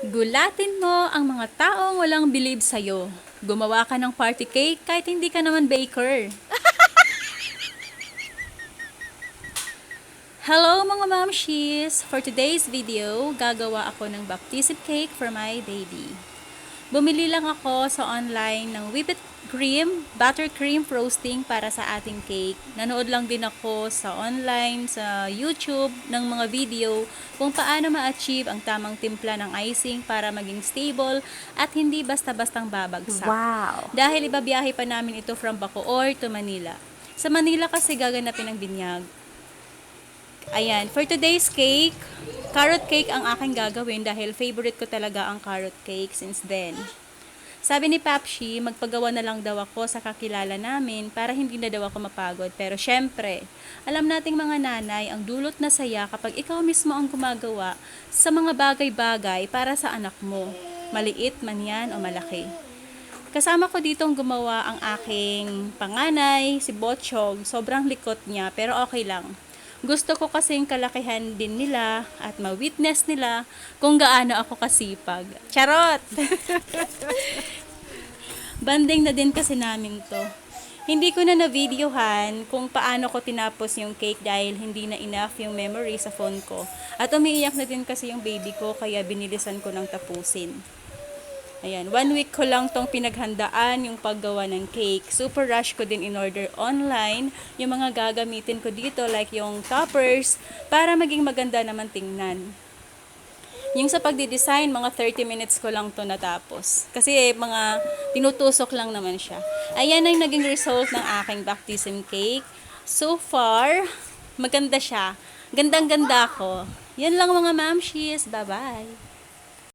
Gulatin mo ang mga taong walang believe sa'yo. Gumawa ka ng party cake kahit hindi ka naman baker. Hello mga mamshis! For today's video, gagawa ako ng baptism cake for my baby. Bumili lang ako sa online ng whipped cream, buttercream frosting para sa ating cake. Nanood lang din ako sa online, sa YouTube, ng mga video kung paano ma-achieve ang tamang timpla ng icing para maging stable at hindi basta-bastang babagsak. Wow! Dahil ibabiyahe pa namin ito from Bacoor to Manila. Sa Manila kasi gaganapin ang binyag. Ayan, for today's cake, carrot cake ang aking gagawin dahil favorite ko talaga ang carrot cake since then. Sabi ni Papshi, magpagawa na lang daw ako sa kakilala namin para hindi na daw ako mapagod. Pero syempre, alam nating mga nanay ang dulot na saya kapag ikaw mismo ang gumagawa sa mga bagay-bagay para sa anak mo. Maliit man yan o malaki. Kasama ko ditong gumawa ang aking panganay, si Botchog. Sobrang likot niya pero okay lang. Gusto ko kasing kalakihan din nila at ma-witness nila kung gaano ako kasipag. Charot! Banding na din kasi namin to. Hindi ko na na-videohan kung paano ko tinapos yung cake dahil hindi na enough yung memory sa phone ko. At umiiyak na din kasi yung baby ko kaya binilisan ko ng tapusin. Ayan, 1 week ko lang tong pinaghandaan yung paggawa ng cake. Super rush ko din in order online yung mga gagamitin ko dito like yung toppers para maging maganda naman tingnan. Yung sa pagdi-design, mga 30 minutes ko lang to natapos. Kasi mga tinutusok lang naman siya. Ayan ang naging result ng aking baptism cake. So far, maganda siya. Gandang-ganda ko. Yan lang mga mamshis. Bye-bye!